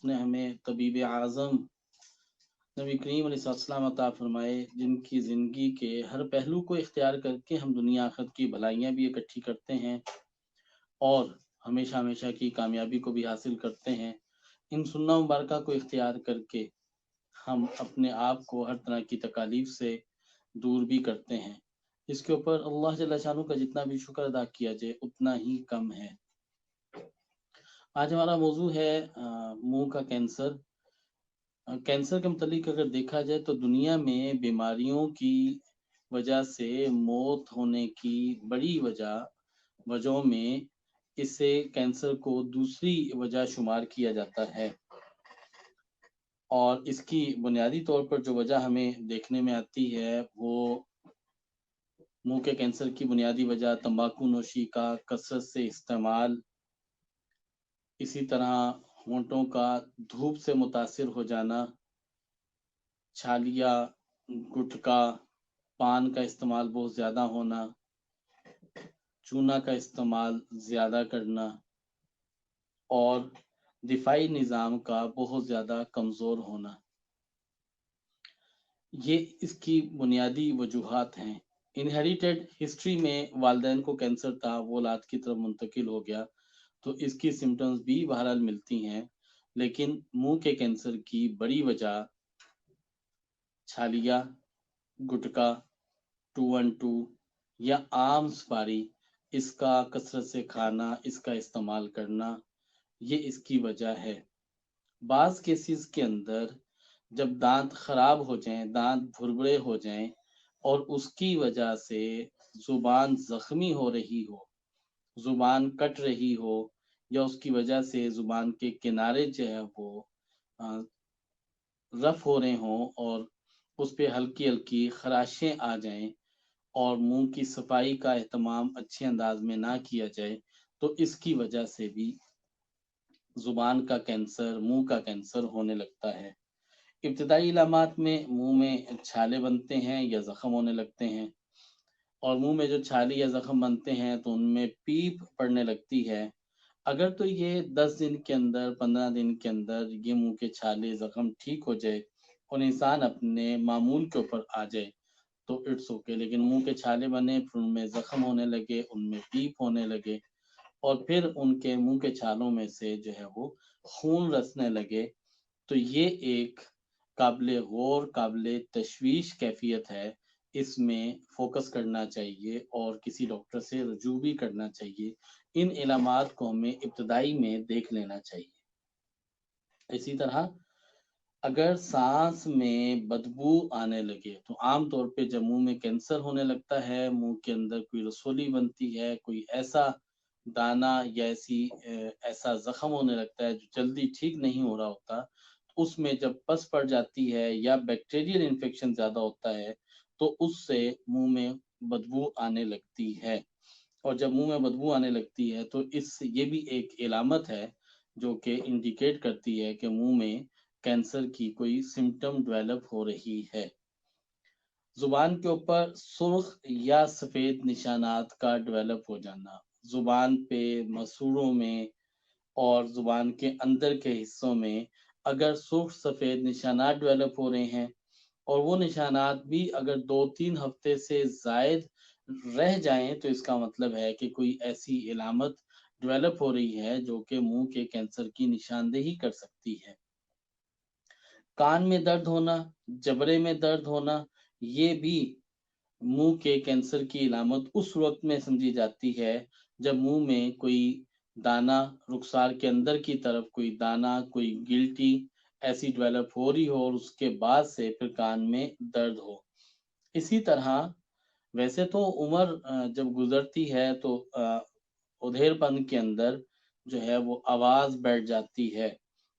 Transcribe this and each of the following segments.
उसने हमें तबीब आज़म नबी करीम अलैहिस्सलाम अता फरमाए, जिनकी ज़िंदगी के हर पहलू को इख्तियार करके हम दुनिया आखिरत की भलाइयाँ भी इकट्ठी करते हैं और हमेशा हमेशा की कामयाबी को भी हासिल करते हैं। इन सुन्ना मुबारका को इख्तियार करके हम अपने आप को हर तरह की तकालीफ से दूर भी करते हैं। इसके ऊपर अल्लाह जल्ल शानहू का जितना भी शुक्र अदा किया जाए उतना ही कम है। आज हमारा मौजू है मुंह का कैंसर। कैंसर के मतलब अगर देखा जाए तो दुनिया में बीमारियों की वजह से मौत होने की बड़ी वजहों में इससे कैंसर को दूसरी वजह शुमार किया जाता है और इसकी बुनियादी तौर पर जो वजह हमें देखने में आती है वो मुंह के कैंसर की बुनियादी वजह तंबाकू नोशी का कसरत से इस्तेमाल, इसी तरह होंठों का धूप से मुतासिर हो जाना, छालिया, गुटखा, पान का इस्तेमाल बहुत ज़्यादा होना, चूना का इस्तेमाल ज़्यादा करना और दिफाई निज़ाम का बहुत ज़्यादा कमज़ोर होना, ये इसकी बुनियादी वजूहात हैं। इनहेरिटेड हिस्ट्री में वालिदैन को कैंसर था, वो औलाद की तरफ मुंतकिल हो गया तो इसकी सिम्टम्स भी बहरहाल मिलती हैं, लेकिन मुंह के कैंसर की बड़ी वजह छालिया, गुटखा, 212 या आम सुपारी, इसका कसरत से खाना, इसका इस्तेमाल करना, ये इसकी वजह है। बाज़ केसेस के अंदर जब दांत खराब हो जाएं, दांत भुरभुरे हो जाएं और उसकी वजह से जुबान जख्मी हो रही हो, जुबान कट रही हो या उसकी वजह से जुबान के किनारे जो है वो रफ हो रहे हों और उस पे हल्की हल्की खराशें आ जाएं और मुंह की सफाई का एहतमाम अच्छे अंदाज में ना किया जाए तो इसकी वजह से भी जुबान का कैंसर, मुंह का कैंसर होने लगता है। इब्तदाई इलामात में मुंह में छाले बनते हैं या जख्म होने लगते हैं और मुंह में जो छाले या जख्म बनते हैं तो उनमें पीप पड़ने लगती है। अगर तो ये 10 दिन के अंदर, 15 दिन के अंदर ये मुंह के छाले जख्म ठीक हो जाए और इंसान अपने मामूल के ऊपर आ जाए तो इट्स ओके, लेकिन मुंह के छाले बने फिर उनमें जख्म होने लगे, उनमें पीप होने लगे और फिर उनके मुंह के छालों में से जो है वो खून रसने लगे तो ये एक काबिल गौर, काबिल तशवीश कैफियत है। इसमें फोकस करना चाहिए और किसी डॉक्टर से रुजू भी करना चाहिए। इन इलामात को हमें इब्तदाई में देख लेना चाहिए। इसी तरह अगर सांस में बदबू आने लगे तो आम तौर पे जब मुंह में कैंसर होने लगता है, मुंह के अंदर कोई रसोली बनती है, कोई ऐसा दाना या ऐसा जख्म होने लगता है जो जल्दी ठीक नहीं हो रहा होता, तो उसमें जब पस पड़ जाती है या बैक्टीरियल इन्फेक्शन ज्यादा होता है तो उससे मुंह में बदबू आने लगती है और जब मुंह में बदबू आने लगती है तो ये भी एक इलामत है जो कि इंडिकेट करती है कि मुंह में कैंसर की कोई सिम्टम डेवलप हो रही है। जुबान के ऊपर सुर्ख या सफेद निशानात का डेवलप हो जाना, जुबान पे, मसूड़ों में और जुबान के अंदर के हिस्सों में अगर सुर्ख सफेद निशानात डेवलप हो रहे हैं और वो निशानात भी अगर 2-3 हफ्ते से जायद रह जाएं तो इसका मतलब है कि कोई ऐसी इलामत डेवलप हो रही है जो कि मुंह के कैंसर की निशानदेही कर सकती है। कान में दर्द होना, जबड़े में दर्द होना, ये भी मुंह के कैंसर की इलामत उस वक्त में समझी जाती है जब मुंह में कोई दाना, रुखसार के अंदर की तरफ कोई दाना, कोई गिल्टी ऐसी डेवलप हो रही हो और उसके बाद से फिर कान में दर्द हो। इसी तरह वैसे तो उम्र जब गुजरती है तो उधेड़पन के अंदर जो है वो आवाज बैठ जाती है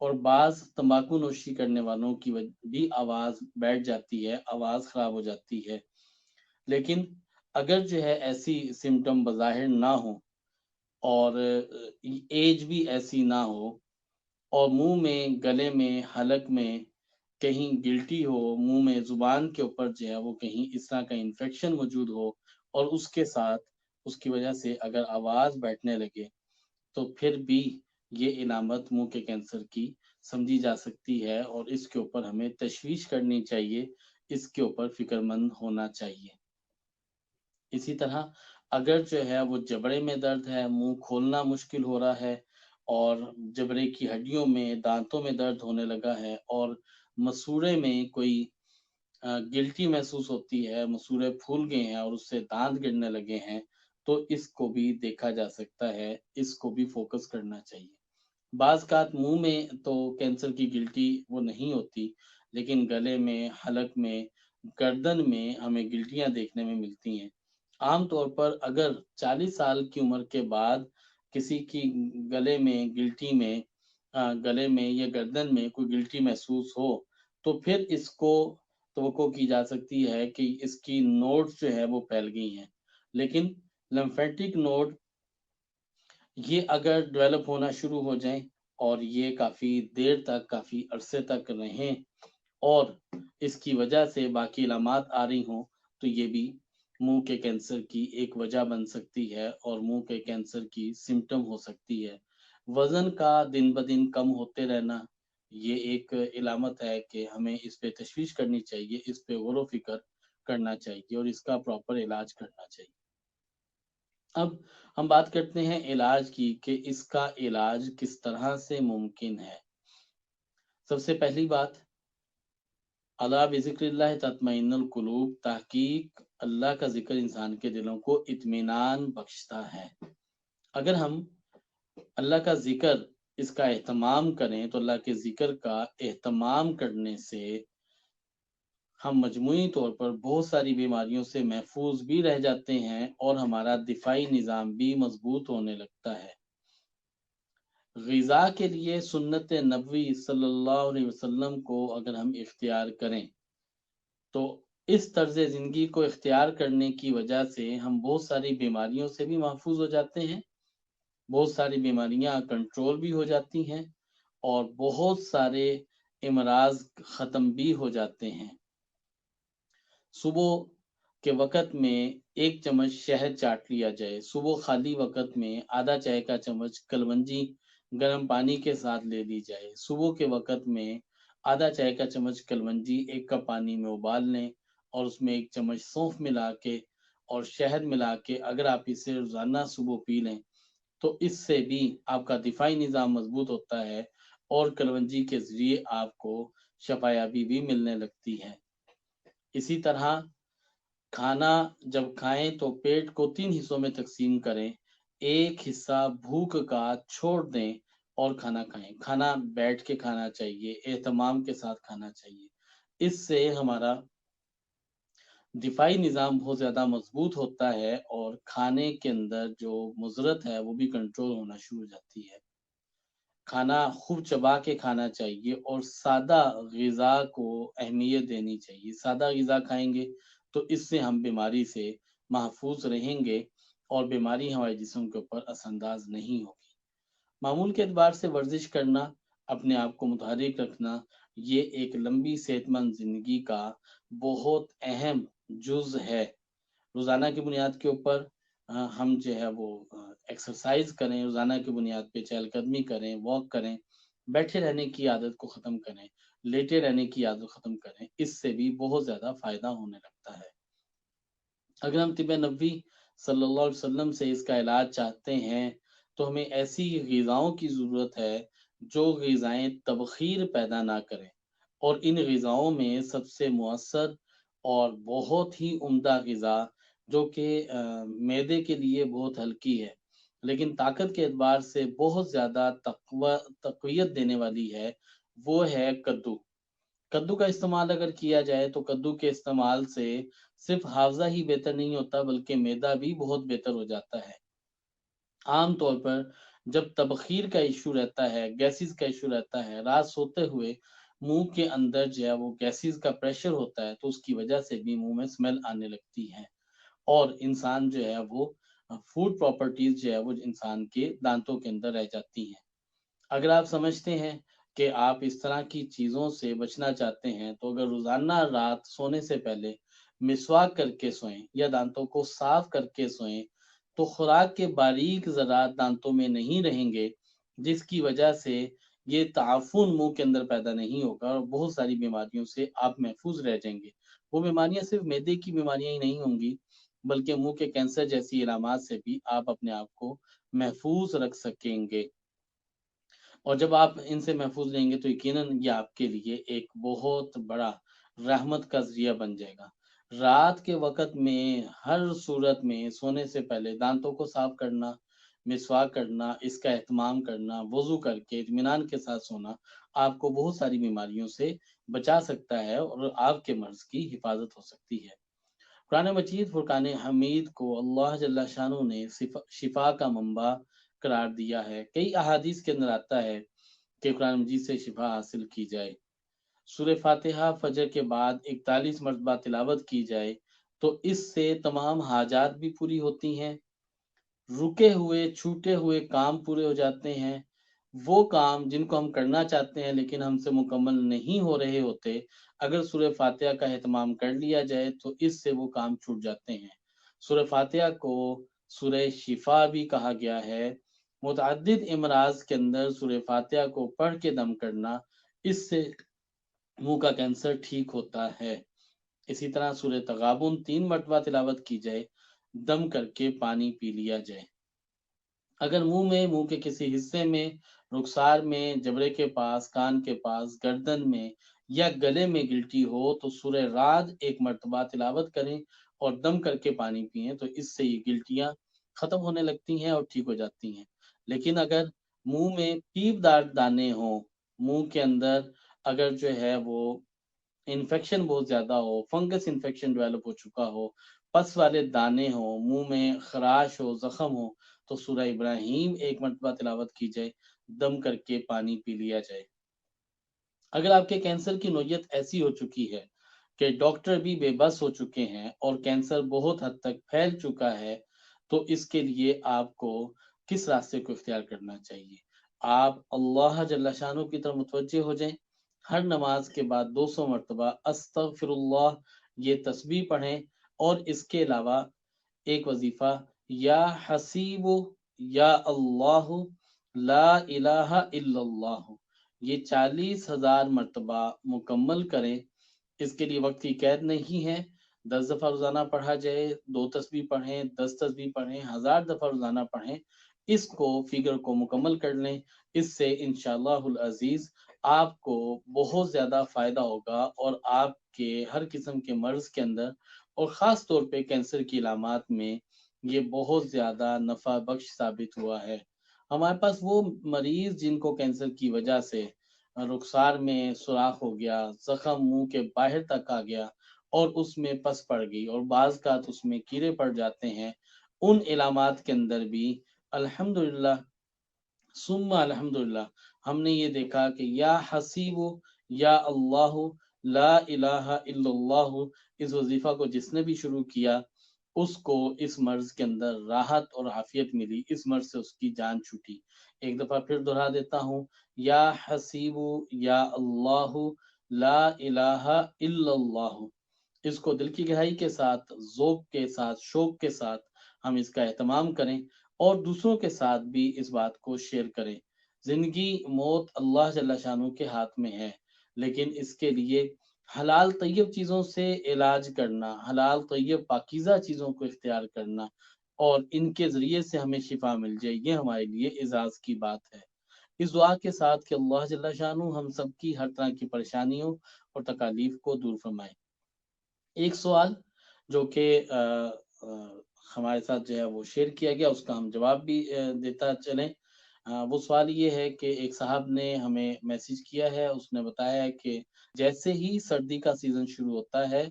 और बाज तंबाकू नोशी करने वालों की भी आवाज बैठ जाती है, आवाज खराब हो जाती है। लेकिन अगर जो है ऐसी सिम्टम बज़ाहिर ना हो और एज भी ऐसी ना हो और मुंह में, गले में, हलक में कहीं गिल्टी हो, मुंह में, जुबान के ऊपर जो है वो कहीं इस तरह का इन्फेक्शन मौजूद हो और उसके साथ उसकी वजह से अगर आवाज बैठने लगे तो फिर भी ये इलामत मुंह के कैंसर की سمجھی جا سکتی ہے اور اس کے اوپر ہمیں تشویش کرنی چاہیے، اس کے اوپر فکر مند ہونا چاہیے۔ اسی طرح اگر جو ہے وہ جبڑے میں درد ہے، منہ کھولنا مشکل ہو رہا ہے اور جبڑے کی ہڈیوں میں دانتوں میں درد ہونے لگا ہے اور مسوڑے میں کوئی گلٹی محسوس ہوتی ہے، مسوڑے پھول گئے ہیں اور اس سے دانت گرنے لگے ہیں، تو اس کو بھی دیکھا جا سکتا ہے، اس کو بھی فوکس کرنا چاہیے۔ بعض اوقات منہ میں تو کینسر کی گلٹی وہ نہیں ہوتی، لیکن گلے میں، حلق میں، گردن میں ہمیں گلٹیاں دیکھنے میں ملتی ہیں۔ عام طور پر اگر 40 سال کی عمر کے بعد کسی کی گلے میں گلٹی میں گلے میں یا گردن میں کوئی گلٹی محسوس ہو تو پھر اس کو توقع کی جا سکتی ہے کہ اس کی نوڈز جو ہے وہ پھیل گئی ہیں، لیکن لمفیٹک نوڈ یہ اگر ڈیولپ ہونا شروع ہو جائیں اور یہ کافی دیر تک، کافی عرصے تک رہیں اور اس کی وجہ سے باقی علامات آ رہی ہوں تو یہ بھی منہ کے کینسر کی ایک وجہ بن سکتی ہے اور منہ کے کینسر کی سمٹم ہو سکتی ہے۔ وزن کا دن بدن کم ہوتے رہنا یہ ایک علامت ہے کہ ہمیں اس پہ تشویش کرنی چاہیے، اس پہ غور و فکر کرنا چاہیے اور اس کا پراپر علاج کرنا چاہیے۔ اب ہم بات کرتے ہیں علاج کی کہ اس کا علاج کس طرح سے ممکن ہے۔ سب سے پہلی بات، الا بذکر اللہ تطمئن القلوب، تحقیق اللہ کا ذکر انسان کے دلوں کو اطمینان بخشتا ہے۔ اگر ہم اللہ کا ذکر اس کا اہتمام کریں تو اللہ کے ذکر کا اہتمام کرنے سے ہم مجموعی طور پر بہت ساری بیماریوں سے محفوظ بھی رہ جاتے ہیں اور ہمارا دفاعی نظام بھی مضبوط ہونے لگتا ہے۔ غذا کے لیے سنت نبوی صلی اللہ علیہ وسلم کو اگر ہم اختیار کریں تو اس طرز زندگی کو اختیار کرنے کی وجہ سے ہم بہت ساری بیماریوں سے بھی محفوظ ہو جاتے ہیں، بہت ساری بیماریاں کنٹرول بھی ہو جاتی ہیں اور بہت سارے امراض ختم بھی ہو جاتے ہیں۔ صبح کے وقت میں ایک چمچ شہد چاٹ لیا جائے، صبح خالی وقت میں آدھا چائے کا چمچ کلونجی گرم پانی کے ساتھ لے لی جائے، صبح کے وقت میں آدھا چائے کا چمچ کلونجی ایک کپ پانی میں ابال لیں اور اس میں ایک چمچ سونف ملا کے اور شہد ملا کے اگر آپ اسے روزانہ صبح پی لیں تو اس سے بھی آپ کا دفاعی نظام مضبوط ہوتا ہے اور کلونجی کے ذریعے آپ کو شفایابی بھی ملنے لگتی ہے۔ اسی طرح کھانا جب کھائیں تو پیٹ کو 3 حصوں میں تقسیم کریں، ایک حصہ بھوک کا چھوڑ دیں اور کھانا کھائیں۔ کھانا بیٹھ کے کھانا چاہیے، اہتمام کے ساتھ کھانا چاہیے، اس سے ہمارا دفاعی نظام بہت زیادہ مضبوط ہوتا ہے اور کھانے کے اندر جو مضرت ہے وہ بھی کنٹرول ہونا شروع ہو جاتی ہے۔ کھانا خوب چبا کے کھانا چاہیے اور سادہ غذا کو اہمیت دینی چاہیے۔ سادہ غذا کھائیں گے تو اس سے ہم بیماری سے محفوظ رہیں گے اور بیماری ہمارے جسم کے اوپر اثر انداز نہیں ہوگی۔ معمول کے اعتبار سے ورزش کرنا، اپنے آپ کو متحرک رکھنا، یہ ایک لمبی صحت مند زندگی کا بہت اہم جز ہے۔ روزانہ کی بنیاد کے اوپر ہم جو ہے وہ ایکسرسائز کریں، روزانہ کی بنیاد پہ چہل قدمی کریں، واک کریں، بیٹھے رہنے کی عادت کو ختم کریں، لیٹے رہنے کی عادت ختم کریں، اس سے بھی بہت زیادہ فائدہ ہونے لگتا ہے۔ اگر ہم طب نبوی صلی اللہ علیہ وسلم سے اس کا علاج چاہتے ہیں تو ہمیں ایسی غذاؤں کی ضرورت ہے جو غذائیں تبخیر پیدا نہ کریں، اور ان غذاؤں میں سب سے مؤثر اور بہت ہی عمدہ غذا جو کہ معدے کے لیے بہت ہلکی ہے لیکن طاقت کے اعتبار سے بہت زیادہ تقویت دینے والی ہے، وہ ہے کدو۔ کدو کا استعمال اگر کیا جائے تو کدو کے استعمال سے صرف حافظہ ہی بہتر نہیں ہوتا بلکہ معدہ بھی بہت بہتر ہو جاتا ہے۔ عام طور پر جب تبخیر کا ایشو رہتا ہے، گیسز کا ایشو رہتا ہے، رات سوتے ہوئے منہ کے اندر جو ہے وہ گیسز کا پریشر ہوتا ہے تو اس کی وجہ سے بھی منہ میں اسمیل آنے لگتی ہے اور انسان جو ہے وہ فوڈ پراپرٹیز جو ہے وہ انسان کے دانتوں کے اندر رہ جاتی ہیں۔ اگر آپ سمجھتے ہیں کہ آپ اس طرح کی چیزوں سے بچنا چاہتے ہیں تو اگر روزانہ رات سونے سے پہلے مسواک کر کے سوئیں یا دانتوں کو صاف کر کے سوئیں تو خوراک کے باریک ذرات دانتوں میں نہیں رہیں گے، جس کی وجہ سے یہ تعفن मुंह के अंदर पैदा नहीं होगा और बहुत सारी बीमारियों से आप महफूज रह जाएंगे। वो बीमारियां सिर्फ मैदे की बीमारियां ही नहीं होंगी, बल्कि मुंह के कैंसर जैसी इलामात से भी आप अपने आप को महफूज रख सकेंगे। और जब आप इनसे महफूज रहेंगे तो यकीनन ये आपके लिए एक बहुत बड़ा रहमत का ज़रिया बन जाएगा। रात के वक़्त में हर सूरत में सोने से पहले दाँतों को साफ करना, मिसवाक करना, इसका एहतमाम करना, वज़ू करके इत्मीनान के साथ सोना आपको बहुत सारी बीमारियों से बचा सकता है और आपके मर्ज़ की हिफाज़त हो सकती है। कुरान मजीद फुरकान हमीद को अल्लाह जल्ला शानू ने शिफा का मंबा करार दिया है। कई अहादीस के अंदर आता है कि कुरान मजीद से शिफा हासिल की जाए। सूरह फातिहा फजर के बाद 41 मरतबा तिलावत की जाए तो इससे तमाम हाजात भी पूरी होती हैं, रुके हुए छूटे हुए काम पूरे हो जाते हैं। वो काम जिनको हम करना चाहते हैं लेकिन हमसे मुकम्मल नहीं हो रहे होते, अगर सूरह फातिहा का एहतमाम कर लिया जाए तो इससे वो काम छूट जाते हैं। सूरह फातिहा को सूरह शिफा भी कहा गया है। मुतअद्दिद इमराज के अंदर सूरह फातिहा को पढ़ के दम करना, इससे मुंह का कैंसर ठीक होता है। इसी तरह सूरह तगाबुन 3 मरतबा तिलावत की जाए, दम करके पानी पी लिया जाए। अगर मुंह के किसी हिस्से में, रुखसार में, जबड़े के पास, कान के पास, गर्दन में या गले में गिल्टी हो तो सूरह राद 1 मरतबा तिलावत करें और दम करके पानी पिएं तो इससे ये गिल्टियां खत्म होने लगती हैं और ठीक हो जाती हैं। लेकिन अगर मुंह में पीपदार दाने हों, मुंह के अंदर अगर जो है वो इन्फेक्शन बहुत ज्यादा हो, फंगस इन्फेक्शन डेवलप हो चुका हो, पस वाले दाने हो, मुंह में खराश हो, जख्म हो, तो सूरह इब्राहिम 1 मरतबा तिलावत की जाए, दम करके पानी पी लिया जाए। अगर आपके कैंसर की नोयत ऐसी हो चुकी है कि डॉक्टर भी बेबस हो चुके हैं और कैंसर बहुत हद तक फैल चुका है, तो इसके लिए आपको किस रास्ते को इख्तियार करना चाहिए? आप अल्लाह जल्ला शानो की तरफ मुतवज्जे हो जाएं। हर नमाज के बाद 200 मरतबा अस्तगफिरुल्लाह ये तस्बीह पढ़ें और इसके अलावा एक वजीफा या हसीबु या अल्लाहु ला इलाहा इल्लल्लाहु ये 40,000 मरतबा मुकम्मल करें। इसके लिए वक्त की कैद नहीं है। 10 दफा रोजाना पढ़ा जाए, 2 तस्बीह पढ़ें, 10 तस्बीह पढ़ें, 1000 दफा रोजाना पढ़ें। इसको फिगर को मुकम्मल कर लें। इससे इंशाअल्लाहुल अजीज आपको बहुत ज्यादा फायदा होगा और आपके हर किस्म के मर्ज के अंदर और खास तौर पे कैंसर की इलामात में ये बहुत ज्यादा नफा बख्श साबित हुआ है। हमारे पास वो मरीज जिनको कैंसर की वजह से रुखसार में सुराख हो गया, जख्म मुंह के बाहर तक आ गया और उसमें पस पड़ गई और बाज का उसमें कीड़े पड़ जाते हैं, उन इलामात के अंदर भी अल्हम्दुलिल्लाह सुम्मा अल्हम्दुलिल्लाह हमने ये देखा कि या हसीबु या अल्लाहु ला इलाहा इल्लल्लाहु इस वजीफा को जिसने भी शुरू किया उसको इस मर्ज के अंदर राहत और आफियत मिली, इस मर्ज से उसकी जान छूटी। एक दफा फिर दोहरा देता हूँ, या हसीबु या अल्लाहु ला इलाहा इल्लल्लाहु। इसको दिल की गहराई के साथ, ज़ौक़ के साथ, शौक के साथ हम इसका एहतमाम करें और दूसरों के साथ भी इस बात को शेयर करें। जिंदगी मौत अल्लाह जल्ला शानू के हाथ में है, लेकिन इसके लिए हलाल तैयब चीज़ों से इलाज करना, हलाल तैयब पाकीज़ा चीज़ों को इख्तियार करना और इनके ज़रिए से हमें शिफा मिल जाए, ये हमारे लिए इजाज़ की बात है। इस दुआ के साथ कि अल्लाह जल्ला शानू हम सबकी हर तरह की परेशानियों और तकालीफ को दूर फरमाए। एक सवाल जो कि हमारे साथ जो है वो शेयर किया गया, उसका हम जवाब भी देता चलें। वो सवाल ये है कि एक साहब ने हमें मैसेज किया है, उसने बताया है कि जैसे ही सर्दी का सीज़न शुरू होता है,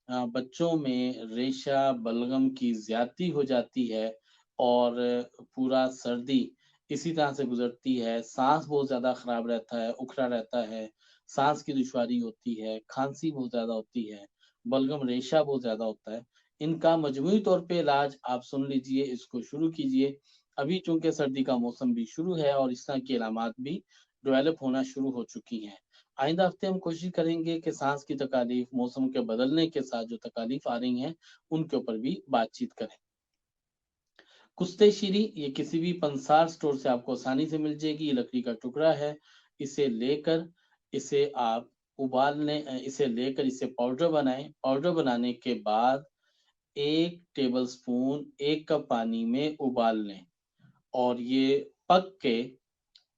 बच्चों में रेशा बलगम की ज्यादती हो जाती है और पूरा सर्दी इसी तरह से गुजरती है। सांस बहुत ज़्यादा खराब रहता है, उखड़ा रहता है, सांस की दुश्वारी होती है, खांसी बहुत ज़्यादा होती है, बलगम रेशा बहुत ज़्यादा होता है। इनका मजमूई तौर पे इलाज आप सुन लीजिए, इसको शुरू कीजिए। अभी चूंकि सर्दी का मौसम भी शुरू है और इस तरह की अलामात भी डेवलप होना शुरू हो चुकी हैं। आइंदा हफ्ते हम कोशिश करेंगे कि सांस की तकालीफ, मौसम के बदलने के साथ जो तकालीफ आ रही हैं, उनके ऊपर भी बातचीत करें। कुश्ते शीरी ये किसी भी पंसार स्टोर से आपको आसानी से मिल जाएगी। ये लकड़ी का टुकड़ा है, इसे लेकर इसे आप उबालने इसे लेकर इसे पाउडर बनाएं। पाउडर बनाने के बाद 1 टेबलस्पून 1 कप पानी में उबाल लें और ये पक के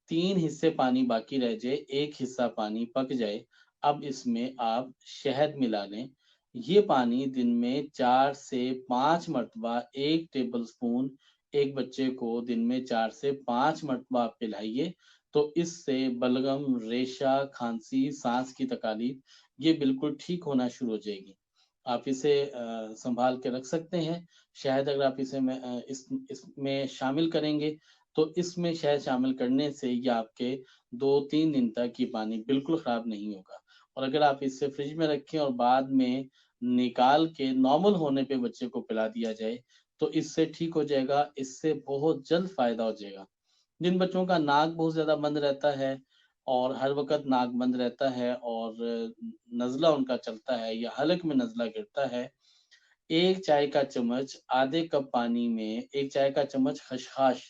3 हिस्से पानी बाकी रह जाए, 1 हिस्सा पानी पक जाए। अब इसमें आप शहद मिला लें। ये पानी दिन में 4 से 5 मरतबा 1 टेबलस्पून एक बच्चे को दिन में 4 से 5 मरतबा आप पिलाइए। तो इससे बलगम, रेशा, खांसी, सांस की तकलीफ ये बिल्कुल ठीक होना शुरू हो जाएगी। आप इसे संभाल के रख सकते हैं। शहद अगर आप इसमें शामिल करेंगे तो इसमें शहद शामिल करने से ये आपके 2-3 दिन तक ये पानी बिल्कुल खराब नहीं होगा। और अगर आप इसे फ्रिज में रखें और बाद में निकाल के नॉर्मल होने पे बच्चे को पिला दिया जाए तो इससे ठीक हो जाएगा। इससे बहुत जल्द फायदा हो जाएगा। जिन बच्चों का नाक बहुत ज्यादा बंद रहता है और हर वक्त नाक बंद रहता है और नज़ला उनका चलता है या हलक में नज़ला गिरता है, 1 चाय का चम्मच आधे कप पानी में 1 चाय का चम्मच खसखस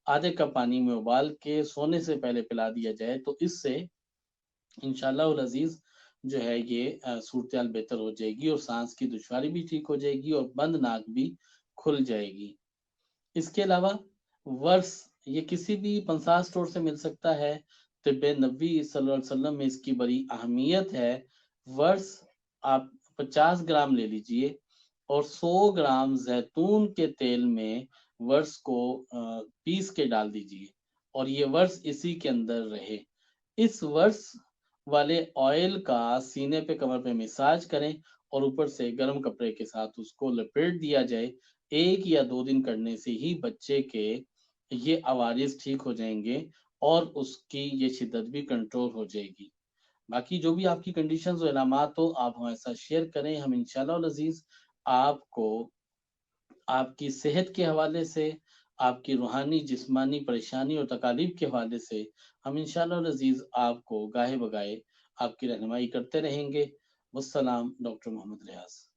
आधे कप पानी में उबाल के सोने से पहले पिला दिया जाए तो इससे इंशाल्लाह उल अजीज जो है ये सूरत बेहतर हो जाएगी और सांस की दुश्वारी भी ठीक हो जाएगी और बंद नाक भी खुल जाएगी। इसके अलावा वर्स ये किसी भी पंसार स्टोर से मिल सकता है। तिब्बे नबी सल्लल्लाहु अलैहि वसल्लम में इसकी बड़ी अहमियत है। वर्स आप 50 ग्राम ले लीजिए और 100 ग्राम जैतून के तेल में वर्स को पीस के डाल दीजिए और ये वर्स इसी के अंदर रहे। इस वर्स वाले ऑयल का सीने पे कमर पे मसाज करें और ऊपर से गर्म कपड़े के साथ उसको लपेट दिया जाए। 1 या 2 दिन करने से ही बच्चे के ये अवारिस ठीक हो जाएंगे और उसकी ये शिद्दत भी कंट्रोल हो जाएगी। बाकी जो भी आपकी कंडीशंस और इलामात हो आप हमारे साथ शेयर करें। हम इंशाल्लाह अजीज आपको आपकी सेहत के हवाले से, आपकी रूहानी जिस्मानी परेशानी और तकालीफ के हवाले से हम इंशाल्लाह अजीज आपको गाहे बगाए आपकी रहनुमाई करते रहेंगे। वस्सलाम। डॉक्टर मोहम्मद रियाज।